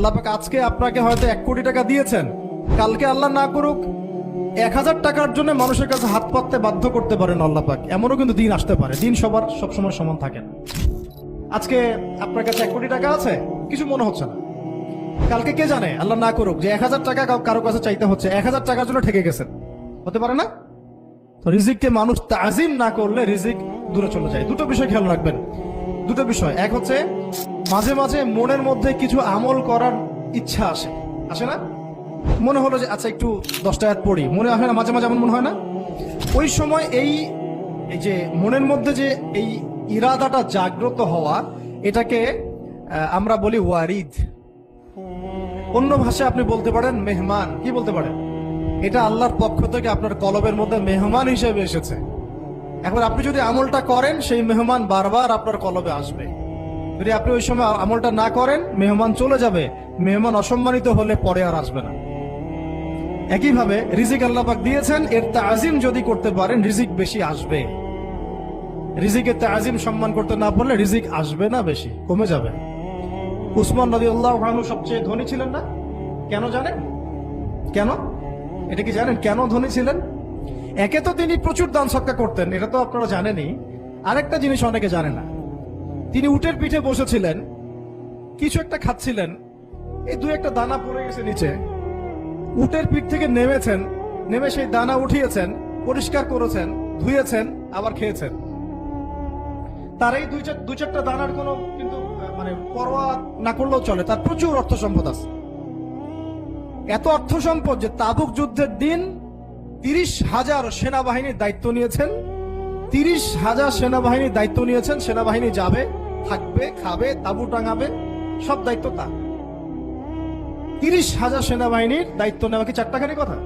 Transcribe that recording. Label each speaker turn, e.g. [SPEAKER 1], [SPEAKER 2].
[SPEAKER 1] আল্লাহ পাক আজকে আপনাকে হয়তো 1 কোটি টাকা দিয়েছেন, কালকে আল্লাহ না করুক 1000 টাকার জন্য মানুষের কাছে হাত পাততে বাধ্য করতে পারেন আল্লাহ পাক। এমনও কিন্তু দিন আসতে পারে, দিন সবার সবসময় সমান থাকে না। আজকে আপনার কাছে 1 কোটি টাকা আছে, কিছু মনে হচ্ছে না। কালকে কে জানে, আল্লাহ না করুক যে 1000 টাকা কারো কাছে চাইতে হচ্ছে, 1000 টাকার জন্য ঠকে গেছেন, হতে পারে না? তো রিজিককে মানুষ তাজিম না করলে রিজিক দূরে চলে যায়। দুটো বিষয় খেয়াল রাখবেন, দুটো বিষয়। এক হচ্ছে মাঝে মাঝে মনের মধ্যে কিছু আমল করার ইচ্ছা আসে না? মনে হলো যে আচ্ছা একটু 10টা আয়াত পড়ি, মনে হয় না মাঝে মাঝে এমন মনে হয় না? ওই সময় এই যে মনের মধ্যে যে এই ইরাদাটা জাগ্রত হওয়া, এটাকে আমরা বলি ওয়ারিদ। অন্য ভাষায় আপনি বলতে পারেন মেহমান। কি বলতে পারেন? এটা আল্লাহর পক্ষ থেকে আপনার কলবের মধ্যে মেহমান হিসেবে এসেছে। এখন আপনি যদি আমলটা করেন, সেই মেহমান বারবার আপনার কলবে আসবে। যদি আপনি ওই সময় আমলটা না করেন, মেহমান চলে যাবে, মেহমান অসম্মানিত হলে পরে আর আসবে না। একইভাবে রিজিক আল্লাহ পাক দিয়েছেন, এর তাজিম যদি করতে পারেন রিজিক বেশি আসবে। রিজিকের তাজিম সম্মান করতে না পারলে রিজিক আসবে না, বেশি কমে যাবে। উসমান রাদিয়াল্লাহু আনহু সবচেয়ে ধনী ছিলেন না? কেন জানেন? কেন? এটা কি জানেন কেন ধনী ছিলেন? একে তো তিনি প্রচুর দান সদকা করতেন, এটা তো আপনারা জানেনই। আরেকটা জিনিস অনেকে জানে না, তিনি উটের পিঠে বসেছিলেন, কিছু একটা খাচ্ছিলেন, এই 2-1টা দানা পড়ে গেছে নিচে। উটের পিঠ থেকে নেমেছেন, নেমে সেই দানা উঠিয়েছেন, পরিষ্কার করেছেন, ধুয়েছেন, আবার খেয়েছেন। তার এই 2-4টা দানার কোনো কিন্তু মানে পরোয়া না করলেও চলে, তার প্রচুর অর্থ সম্পদ আছে। এত অর্থ সম্পদ যে তাবুক যুদ্ধের দিন 30,000 সেনাবাহিনীর দায়িত্ব নিয়েছেন। 30,000 সেনাবাহিনীর দায়িত্ব নিয়েছেন। সেনাবাহিনী যাবে, থাকবে, খাবে, তাবু টাঙাবে, সব দায়িত্ব তার। 30,000 সেনাবাহিনীর দায়িত্ব নেওয়া কি চারটাখানি কথা?